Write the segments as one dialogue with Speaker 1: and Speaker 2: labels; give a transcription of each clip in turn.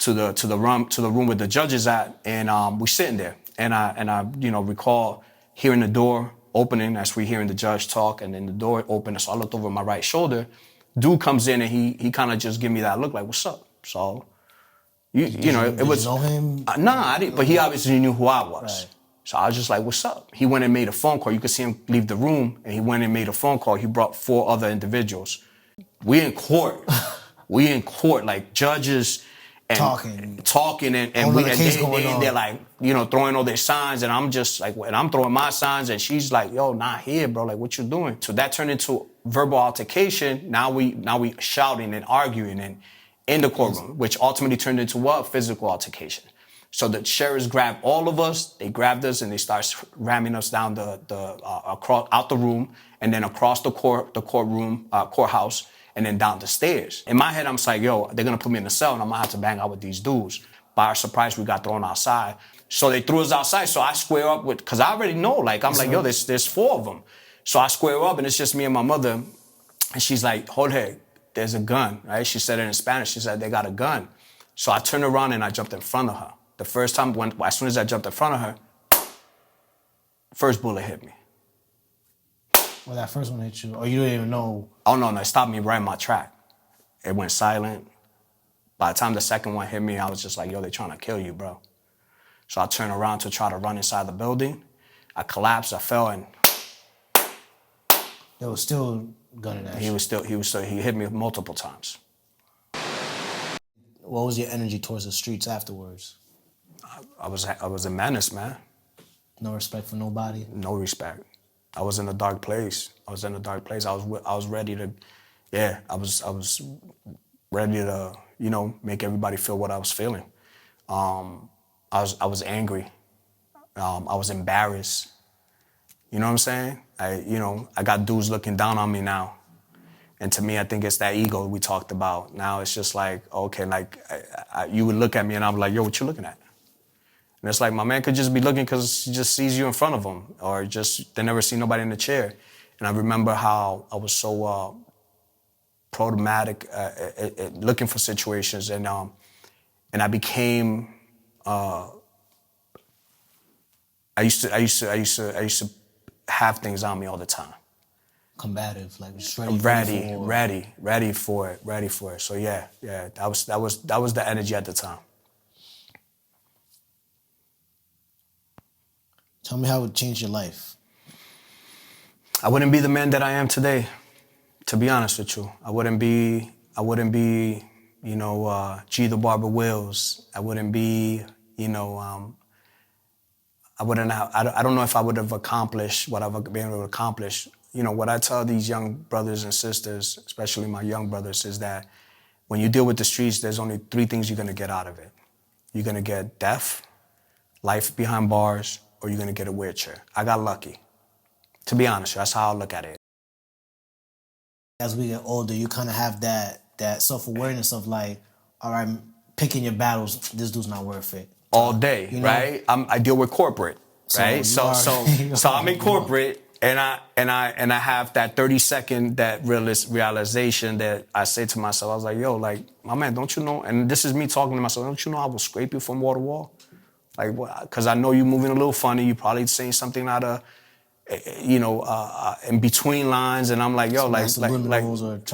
Speaker 1: to the room where the judge is at, and we sitting there, and I recall hearing the door opening as we hearing the judge talk, and then the door opened, so I looked over my right shoulder. Dude comes in and he kind of just give me that look like, "What's up?" So it was.
Speaker 2: Did you know him?
Speaker 1: Nah, I didn't, but he obviously knew who I was.
Speaker 2: Right.
Speaker 1: So I was just like, "What's up?" He went and made a phone call. You could see him leave the room, and he went and made a phone call. He brought 4 other individuals. We in court. Like judges and talking and they're like, throwing all their signs, and I'm just like, and I'm throwing my signs, and she's like, "Yo, not here, bro. Like, what you doing?" So that turned into verbal altercation. Now we shouting and arguing and in the courtroom, which ultimately turned into what? Physical altercation. So the sheriffs grabbed all of us. They grabbed us and they started ramming us down across out the room, and then across the courthouse, and then down the stairs. In my head, I'm just like, yo, they're gonna put me in the cell and I'm gonna have to bang out with these dudes. By our surprise, we got thrown outside. So they threw us outside. So I square up with, cause I already know, like, I'm like, yo, there's 4 of them. So I square up and it's just me and my mother. And she's like, Jorge, there's a gun, right? She said it in Spanish. She said, they got a gun. So I turned around and I jumped in front of her. The first time, as soon as I jumped in front of her, first bullet hit me.
Speaker 2: Well, that first one hit you, or you didn't even know?
Speaker 1: Oh, no, it stopped me right in my track. It went silent. By the time the second one hit me, I was just like, yo, they're trying to kill you, bro. So I turned around to try to run inside the building. I collapsed, I fell, and
Speaker 2: They was still gunning at you.
Speaker 1: He hit me multiple times.
Speaker 2: What was your energy towards the streets afterwards?
Speaker 1: I was a menace, man.
Speaker 2: No respect for nobody?
Speaker 1: No respect. I was in a dark place. I was ready to, I was ready to, make everybody feel what I was feeling. I was angry. I was embarrassed. You know what I'm saying? I got dudes looking down on me now. And to me, I think it's that ego we talked about. Now it's just like, okay, like you would look at me and I'm like, yo, what you looking at? And it's like, my man could just be looking because he just sees you in front of him, or just they never see nobody in the chair. And I remember how I was so problematic looking for situations, and I became I used to have things on me all the time.
Speaker 2: Combative, like just
Speaker 1: ready for it. So yeah, that was the energy at the time.
Speaker 2: Tell me how it changed your life.
Speaker 1: I wouldn't be the man that I am today, to be honest with you. I wouldn't be, G the Barber Wills. I wouldn't be, I don't know if I would have accomplished what I've been able to accomplish. What I tell these young brothers and sisters, especially my young brothers, is that when you deal with the streets, there's only 3 things you're gonna get out of it. You're gonna get death, life behind bars, or you're gonna get a wheelchair. I got lucky. To be honest, that's how I look at it.
Speaker 2: As we get older, you kind of have that self-awareness of like, all right, picking your battles, this dude's not worth it.
Speaker 1: All day, right? I deal with corporate, right? So I'm in corporate, and I have that 30-second realization that I say to myself, I was like, yo, like, my man, don't you know? And this is me talking to myself. Don't you know I will scrape you from wall to wall? Like, because I know you're moving a little funny. You probably saying something out of, in between lines, and I'm like, yo,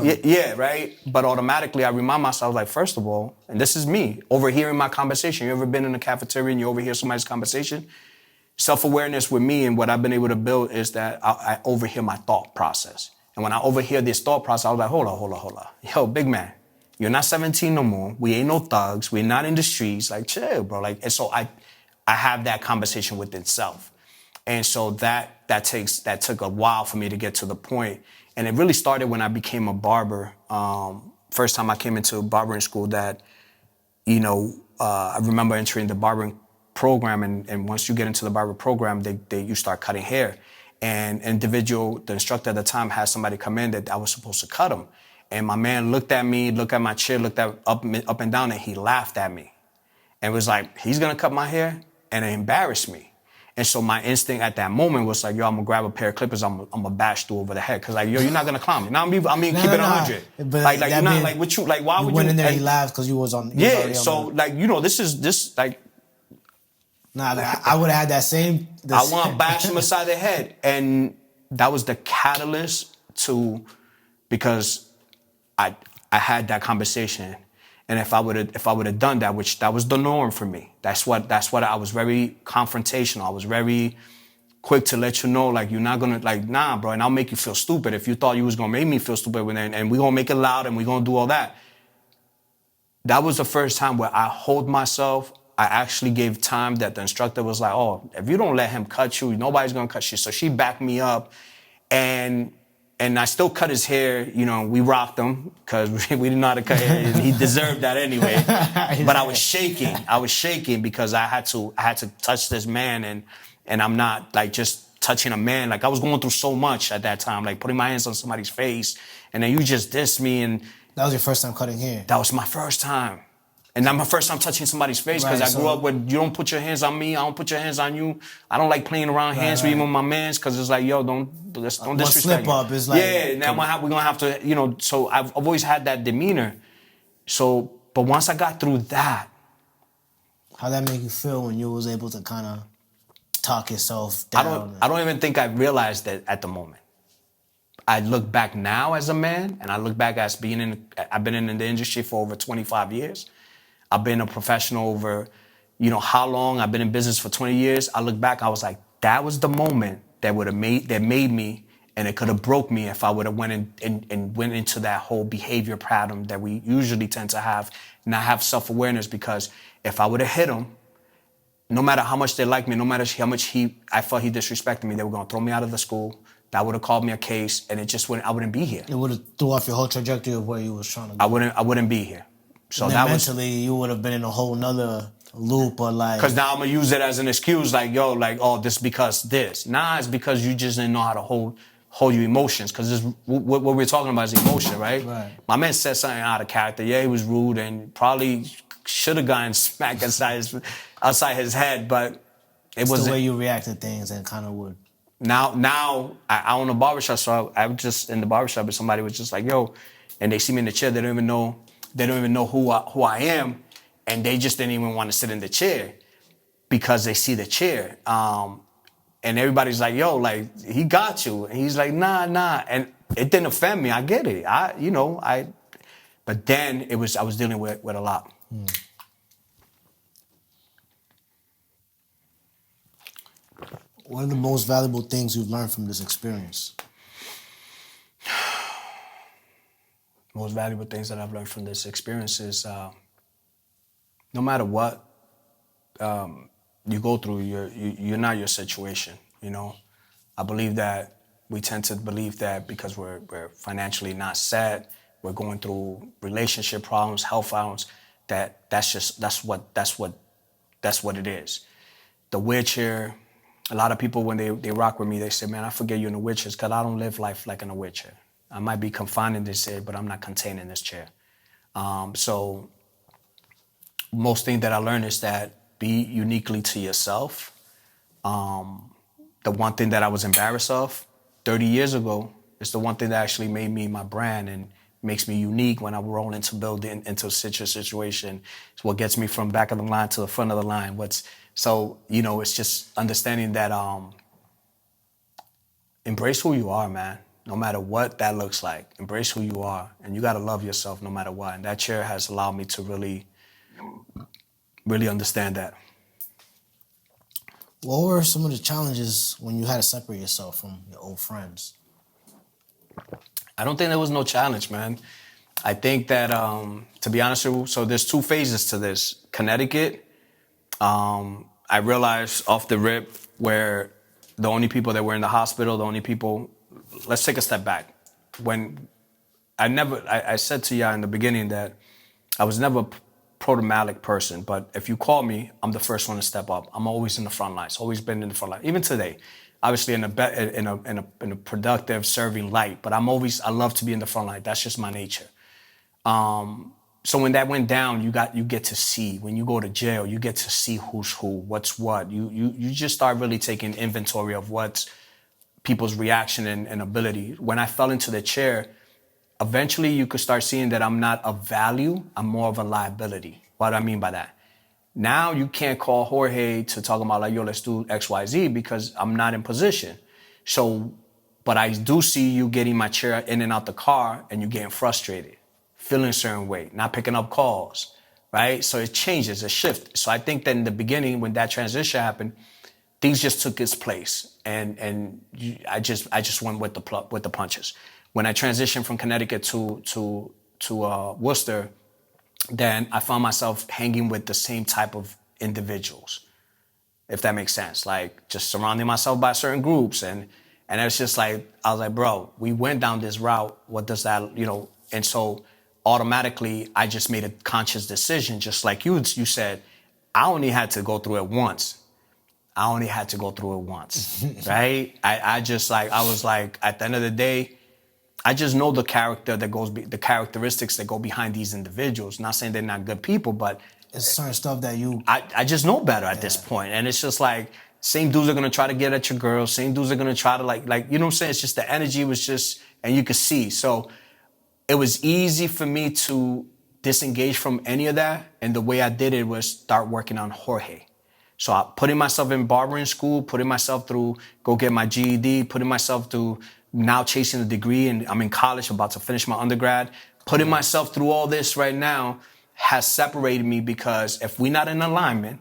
Speaker 1: yeah, right. But automatically, I remind myself, like, first of all, and this is me overhearing my conversation. You ever been in a cafeteria and you overhear somebody's conversation? Self-awareness with me and what I've been able to build is that I overhear my thought process. And when I overhear this thought process, I was like, hold on. Yo, big man, you're not 17 no more. We ain't no thugs. We're not in the streets. Like, chill, bro. Like, and so I have that conversation with itself. And so that took a while for me to get to the point. And it really started when I became a barber. First time I came into barbering school that, I remember entering the barbering program. And once you get into the barber program, you start cutting hair. And the instructor at the time had somebody come in that I was supposed to cut him. And my man looked at me, looked at my chair, looked at up and down, and he laughed at me. And was like, he's gonna cut my hair? And it embarrassed me. And so my instinct at that moment was like, yo, I'm gonna grab a pair of clippers, I'm gonna bash you over the head. Cause like, yo, you're not gonna climb me. Now keep it 100.
Speaker 2: But
Speaker 1: like you're not like what you like. Why would you?
Speaker 2: Went in there, he laughed because you was on.
Speaker 1: Yeah. So like, this like.
Speaker 2: Nah, like, I would have had that same.
Speaker 1: I want to bash him aside the head, and that was the catalyst because I had that conversation, and if I would have done that, which that was the norm for me. That's what I was very confrontational. I was very quick to let you know, like, you're not gonna, like, nah, bro, and I'll make you feel stupid if you thought you was gonna make me feel stupid, and we're gonna make it loud and we're gonna do all that. That was the first time where I hold myself. I actually gave time that the instructor was like, oh, if you don't let him cut you, nobody's gonna cut you. So she backed me up, and I still cut his hair. We rocked him because we didn't know how to cut hair. He deserved that anyway. But I was shaking. I was shaking because I had to touch this man, and I'm not like just touching a man. Like, I was going through so much at that time, like putting my hands on somebody's face, and then you just dissed me. And
Speaker 2: that was your first time cutting hair?
Speaker 1: That was my first time. And not my first time touching somebody's face, because I grew up with, you don't put your hands on me, I don't put your hands on you. I don't like playing around hands with even my mans, because it's like, yo, don't disrespect
Speaker 2: slip up is like...
Speaker 1: Yeah, now we're going to have to, so I've always had that demeanor. So, but once I got through that...
Speaker 2: How'd that make you feel when you was able to kind of talk yourself down?
Speaker 1: I don't even think I realized that at the moment. I look back now as a man, and I look back as I've been in the industry for over 25 years. I've been a professional over, how long? I've been in business for 20 years. I look back, I was like, that was the moment that made me, and it could have broke me if I would have went into that whole behavior pattern that we usually tend to have, not have self-awareness. Because if I would have hit him, no matter how much they like me, no matter how much I felt he disrespected me, they were gonna throw me out of the school. That would have called me a case, and I wouldn't be here.
Speaker 2: It would have threw off your whole trajectory of where you was trying to go.
Speaker 1: I wouldn't be here. So
Speaker 2: and then mentally, you would have been in a whole nother loop, or like...
Speaker 1: Because now I'm going to use it as an excuse, like, yo, like, oh, this because this. Nah, it's because you just didn't know how to hold your emotions, because what we're talking about is emotion, right?
Speaker 2: Right.
Speaker 1: My man said something out of character. Yeah, he was rude and probably should have gotten smacked outside his head, but it was
Speaker 2: the way you react to things and kind of would...
Speaker 1: Now I own a barbershop, so I was just in the barbershop, and somebody was just like, yo, and they see me in the chair, they don't even know who I am, and they just didn't even want to sit in the chair because they see the chair. And everybody's like, yo, like, he got you. And he's like, nah. And it didn't offend me. I get it. But then I was dealing with a lot.
Speaker 2: What are the most valuable things you've learned from this experience?
Speaker 1: Most valuable things that I've learned from this experience is no matter what you go through, you're not your situation. I believe that we tend to believe that because we're financially not set, we're going through relationship problems, health problems, that's what it is. The wheelchair. A lot of people, when they rock with me, they say, man, I forget you're in a wheelchair because I don't live life like in a wheelchair. I might be confined in this chair, but I'm not contained in this chair. So most thing that I learned is that be uniquely to yourself. The one thing that I was embarrassed of 30 years ago is the one thing that actually made me my brand and makes me unique when I roll into building, into such a situation. It's what gets me from back of the line to the front of the line. So, it's just understanding that embrace who you are, man. No matter what that looks like, embrace who you are. And you got to love yourself no matter what. And that chair has allowed me to really, really understand that.
Speaker 2: What were some of the challenges when you had to separate yourself from your old friends?
Speaker 1: I don't think there was no challenge, man. I think that, to be honest with you, so there's two phases to this. Connecticut, I realized off the rip where the only people that were in the hospital, let's take a step back. I said to y'all in the beginning that I was never a problematic person, but if you call me, I'm the first one to step up. I'm always in the front lines, always been in the front line, even today. Obviously in a productive, serving light, but I love to be in the front line. That's just my nature. So when that went down, you get to see. When you go to jail, you get to see who's who, what's what. You just start really taking inventory of what's people's reaction and ability. When I fell into the chair, eventually you could start seeing that I'm not of value, I'm more of a liability. What do I mean by that? Now you can't call Jorge to talk about like, yo, let's do XYZ because I'm not in position. So, but I do see you getting my chair in and out the car and you getting frustrated, feeling a certain way, not picking up calls, right? So it changes, a shift. So I think that in the beginning when that transition happened, things just took its place, and I just went with the punches. When I transitioned from Connecticut to Worcester, then I found myself hanging with the same type of individuals, if that makes sense. Like just surrounding myself by certain groups, and it's just like I was like, bro, we went down this route. What does that, And so automatically, I just made a conscious decision, just like you said. I only had to go through it once. Right? I was like, at the end of the day, I just know the characteristics that go behind these individuals. Not saying they're not good people, but
Speaker 2: it's certain stuff that
Speaker 1: I just know better at this point. And it's just like, same dudes are gonna try to get at your girl, same dudes are gonna try to like, you know what I'm saying? It's just the energy was just, and you could see. So it was easy for me to disengage from any of that. And the way I did it was start working on Jorge. So I putting myself in barbering school, putting myself through, go get my GED, putting myself through now chasing a degree, and I'm in college, about to finish my undergrad. Putting myself through all this right now has separated me, because if we're not in alignment,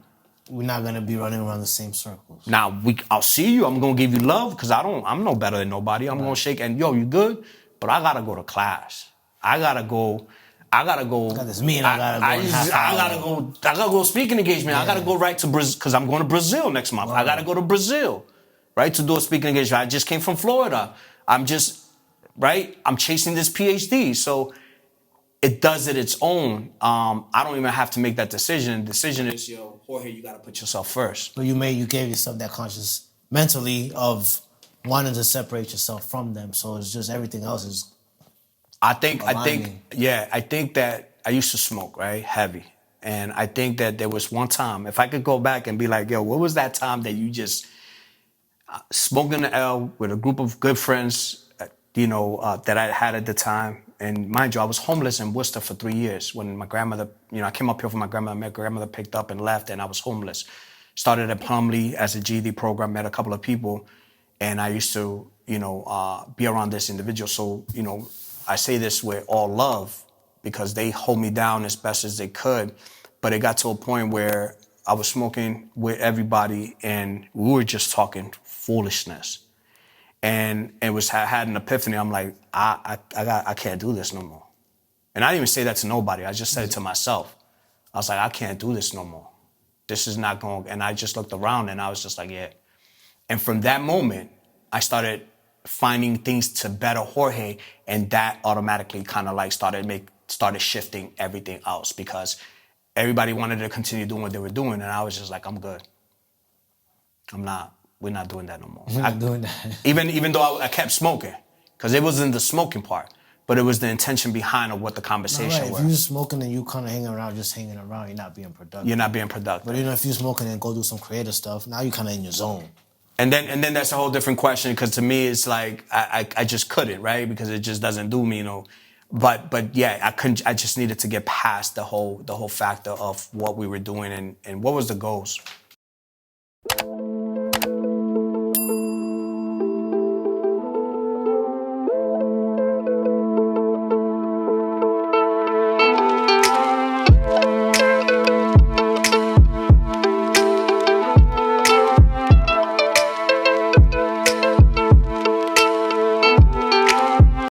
Speaker 2: we're not gonna be running around the same circles.
Speaker 1: Now I'll see you, I'm gonna give you love, because I'm no better than nobody. I'm gonna shake and yo, you good? But I gotta go to class. I gotta go.
Speaker 2: I got this meeting. I
Speaker 1: gotta go speaking engagement. Yeah. I gotta go right to Brazil because I'm going to Brazil next month. Wow. I gotta go to Brazil, right, to do a speaking engagement. I just came from Florida. I'm chasing this PhD. So it does it its own. I don't even have to make that decision. The decision is, yo, Jorge, you gotta put yourself first.
Speaker 2: But you gave yourself that conscious mentally of wanting to separate yourself from them. So it's just everything else is.
Speaker 1: I think that I used to smoke, right? Heavy. And I think that there was one time, if I could go back and be like, yo, what was that time that you just smoked in the L with a group of good friends, that I had at the time. And mind you, I was homeless in Worcester for 3 years. When my grandmother, I came up here for my grandmother, my grandmother picked up and left, and I was homeless. Started at Plumlee as a GED program, met a couple of people, and I used to, be around this individual. So, I say this with all love because they hold me down as best as they could. But it got to a point where I was smoking with everybody and we were just talking foolishness. And I had an epiphany. I'm like, I can't do this no more. And I didn't even say that to nobody. I just said it to myself. I was like, I can't do this no more. This is not going. And I just looked around and I was just like, yeah. And from that moment, I started finding things to better Jorge, and that automatically kind of like started shifting everything else, because everybody wanted to continue doing what they were doing, and I was just like, I'm good. We're not doing that no more.
Speaker 2: We're not doing that.
Speaker 1: Even though I kept smoking, because it wasn't the smoking part, but it was the intention behind of what the conversation was.
Speaker 2: If you're smoking and you kind of hanging around, you're not being productive.
Speaker 1: You're not being productive.
Speaker 2: But if you're smoking and go do some creative stuff, now you're kind of in your zone.
Speaker 1: And then that's a whole different question, because to me it's like I just couldn't, right? Because it just doesn't do me, But yeah, I couldn't. I just needed to get past the whole factor of what we were doing and what was the goals.